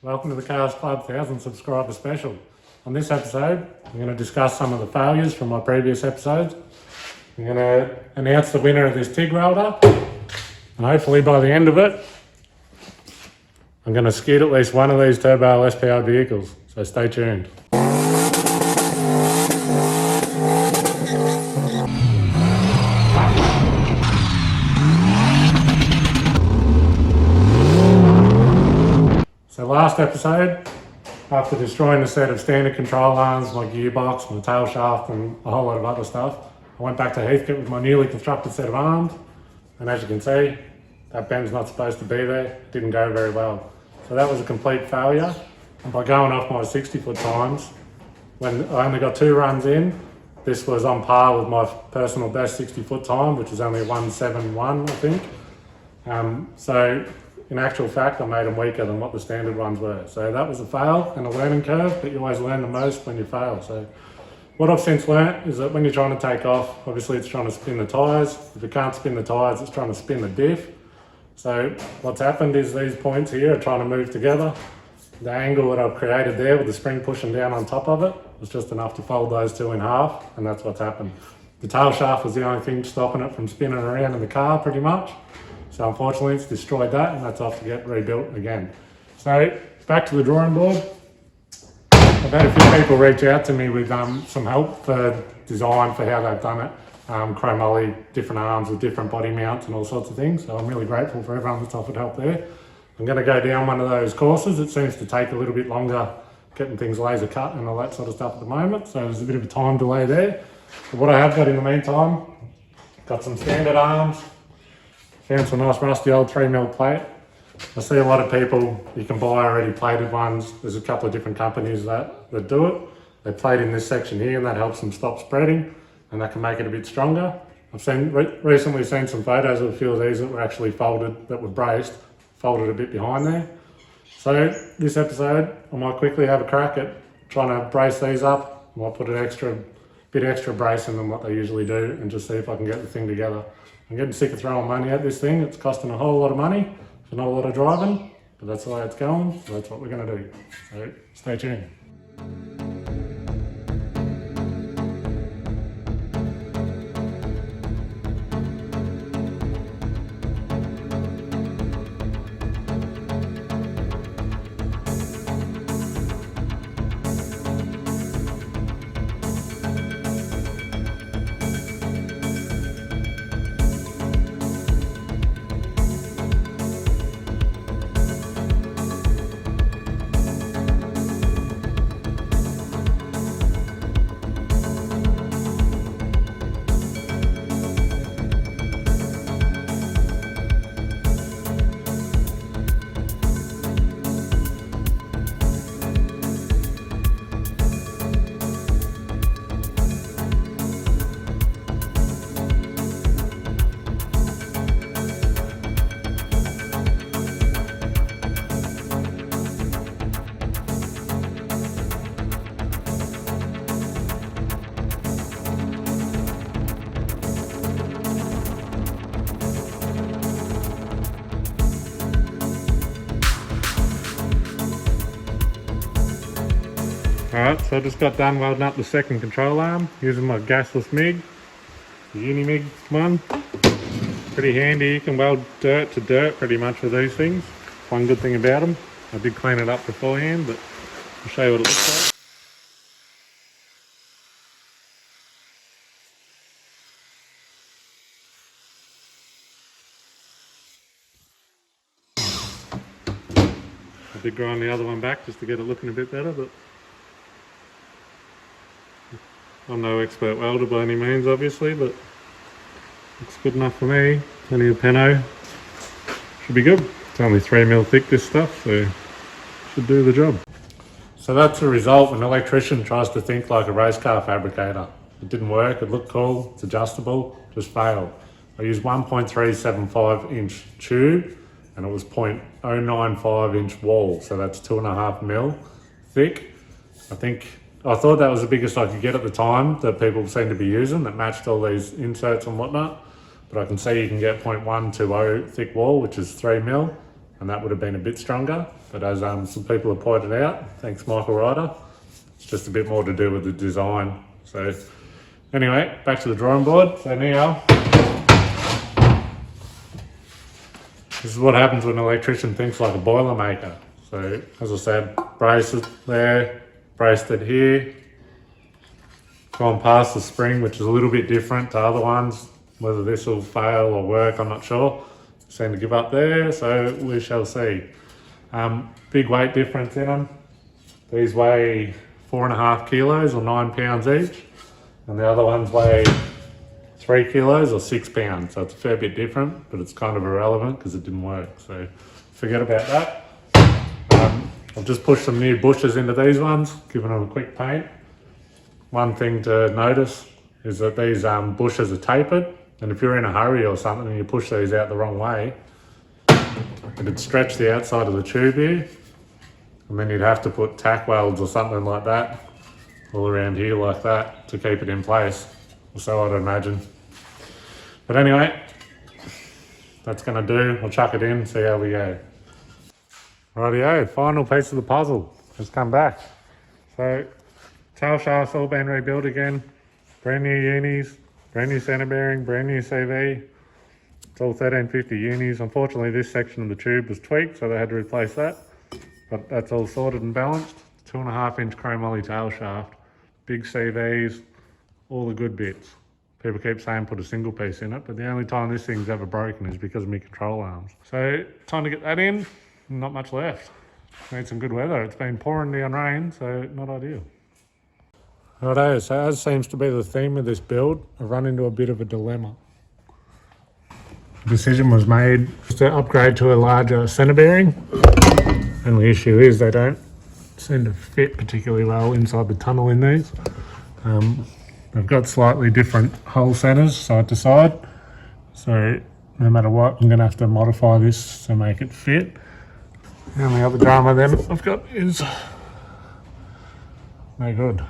Welcome to the Cars 5000 subscriber special. On this episode, I'm going to discuss some of the failures from my previous episodes. I'm going to announce the winner of this TIG welder, and hopefully by the end of it, I'm going to skid at least one of these turbo LS-powered vehicles, so stay tuned. So last episode, after destroying a set of standard control arms, my gearbox, my tail shaft and a whole lot of other stuff, I went back to Heathcote with my newly constructed set of arms, and as you can see, that bend's not supposed to be there. It didn't go very well. So that was a complete failure, and by going off my 60-foot times, when I only got 2 runs in, this was on par with my personal best 60-foot time, which is only 1:71, I think. So in actual fact, I made them weaker than what the standard ones were. So that was a fail and a learning curve, but you always learn the most when you fail. So what I've since learnt is that when you're trying to take off, obviously it's trying to spin the tyres. If it can't spin the tyres, it's trying to spin the diff. So what's happened is these points here are trying to move together. The angle that I've created there with the spring pushing down on top of it was just enough to fold those two in half, and that's what's happened. The tail shaft was the only thing stopping it from spinning around in the car pretty much. So unfortunately it's destroyed that, and that's off to get rebuilt again. So back to the drawing board. I've had a few people reach out to me with some help for design for how they've done it. Chromoly, different arms with different body mounts and all sorts of things. So I'm really grateful for everyone that's offered help there. I'm going to go down one of those courses. It seems to take a little bit longer getting things laser cut and all that sort of stuff at the moment. So there's a bit of a time delay there. But what I have got in the meantime, got some standard arms. Found some nice rusty old 3mm plate. I see a lot of people, you can buy already plated ones. There's a couple of different companies that do it. They plate in this section here and that helps them stop spreading, and that can make it a bit stronger. I've recently seen some photos of a few of these that were actually folded, that were braced, folded a bit behind there. So this episode, I might quickly have a crack at trying to brace these up. I might put an bit extra brace in them what they usually do, and just see if I can get the thing together. I'm getting sick of throwing money at this thing. It's costing a whole lot of money for not a lot of driving, but that's the way it's going, so that's what we're going to do. So stay tuned. Alright, so I just got done welding up the second control arm using my gasless MIG, the Uni-MIG one. Pretty handy, you can weld dirt to dirt pretty much with these things. One good thing about them. I did clean it up beforehand, but I'll show you what it looks like. I did grind the other one back just to get it looking a bit better, but I'm no expert welder by any means, obviously, but looks good enough for me. Plenty of peno. Should be good. It's only 3mm thick, this stuff, so should do the job. So that's the result when an electrician tries to think like a race car fabricator. It didn't work, it looked cool, it's adjustable, just failed. I used 1.375 inch tube, and it was 0.095 inch wall, so that's 2.5mm thick. I thought that was the biggest I could get at the time that people seem to be using, that matched all these inserts and whatnot. But I can see you can get 0.120 thick wall, which is 3mm. and that would have been a bit stronger. But as some people have pointed out, thanks Michael Ryder, it's just a bit more to do with the design. So anyway, back to the drawing board. So now, this is what happens when an electrician thinks like a boiler maker. So as I said, brace it there, braced it here, gone past the spring, which is a little bit different to other ones. Whether this will fail or work, I'm not sure. Seem to give up there, so we shall see. Big weight difference in them. These weigh 4.5 kilos or 9 pounds each, and the other ones weigh 3 kilos or 6 pounds. So it's a fair bit different, but it's kind of irrelevant because it didn't work. So forget about that. I've just pushed some new bushes into these ones, giving them a quick paint. One thing to notice is that these bushes are tapered, and if you're in a hurry or something and you push these out the wrong way, it'd stretch the outside of the tube here, and then you'd have to put tack welds or something like that all around here like that to keep it in place, or so I'd imagine. But anyway, that's gonna do. I'll chuck it in, see how we go. Rightio, final piece of the puzzle has come back. So tail shaft's all been rebuilt again, brand new unis, brand new centre bearing, brand new CV. It's all 1350 unis. Unfortunately, this section of the tube was tweaked, so they had to replace that. But that's all sorted and balanced. 2.5-inch chromoly tail shaft, big CVs, all the good bits. People keep saying put a single piece in it, but the only time this thing's ever broken is because of my control arms. So time to get that in. Not much left. Need some good weather. It's been pouring down rain, so not ideal. Righto, so as seems to be the theme of this build, I've run into a bit of a dilemma. The decision was made to upgrade to a larger centre bearing, and the issue is they don't seem to fit particularly well inside the tunnel in these. They've got slightly different hole centres side to side, so no matter what, I'm going to have to modify this to make it fit. And the other drama then I've got is no good.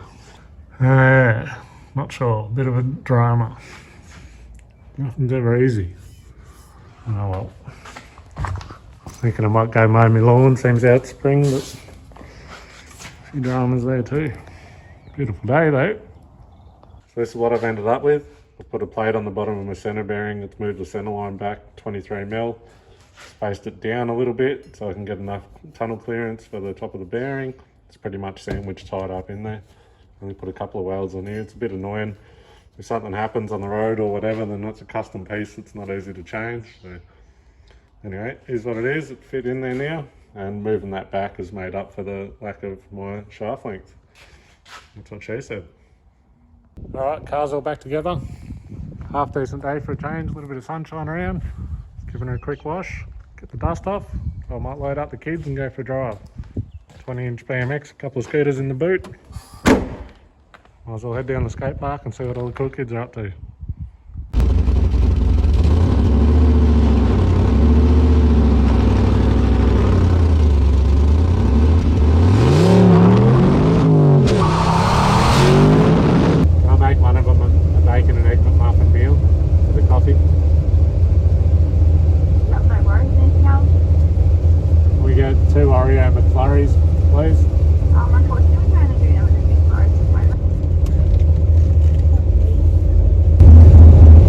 Not sure, bit of a drama. Nothing's ever easy. Oh well. Thinking I might go mow my lawn, seems out spring, but a few dramas there too. Beautiful day though. So this is what I've ended up with. I've put a plate on the bottom of my centre bearing. It's moved the centre line back 23mm. Spaced it down a little bit so I can get enough tunnel clearance for the top of the bearing. It's pretty much sandwiched tied up in there. Only put a couple of welds on here. It's a bit annoying. If something happens on the road or whatever, then that's a custom piece. It's not easy to change. So anyway, here's what it is. It fit in there now, and moving that back has made up for the lack of my shaft length. That's what she said. All right, car's all back together. Half decent day for a change. A little bit of sunshine around. Giving her a quick wash, get the dust off. So I might load up the kids and go for a drive. 20-inch BMX, a couple of scooters in the boot. Might as well head down the skate park and see what all the cool kids are up to. Can I make one of them a bacon and egg McMuffin meal with a coffee? We get 2 Oreo McFlurries, please. Unfortunately, we can only do M&M McFlurries at the moment.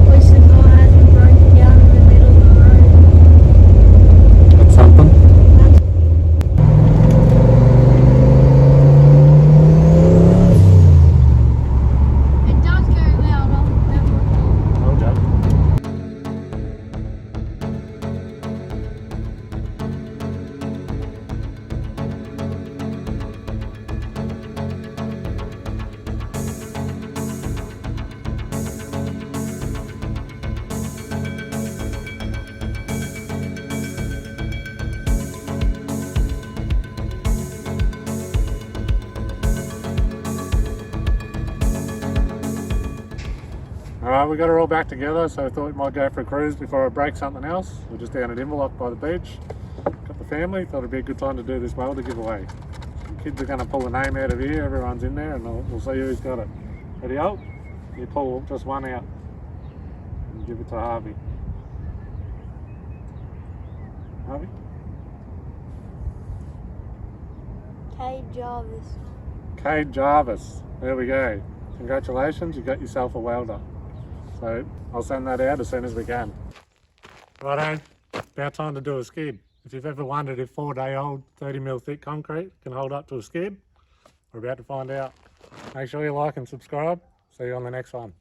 We survived and broke down in the middle of the road. That's something. It does go loud, I'll never. Oh, Jack. Alright, we got her all back together, so I thought we might go for a cruise before I break something else. We're just down at Inverloch by the beach. Got the family, thought it'd be a good time to do this welder giveaway. The kids are going to pull a name out of here, everyone's in there, and we'll see who's got it. Ready up? You pull just one out and give it to Harvey. Harvey? Cade Jarvis. Cade Jarvis. There we go. Congratulations, you got yourself a welder. So I'll send that out as soon as we can. Righto, about time to do a skid. If you've ever wondered if 4-day-old 30mm thick concrete can hold up to a skid, we're about to find out. Make sure you like and subscribe. See you on the next one.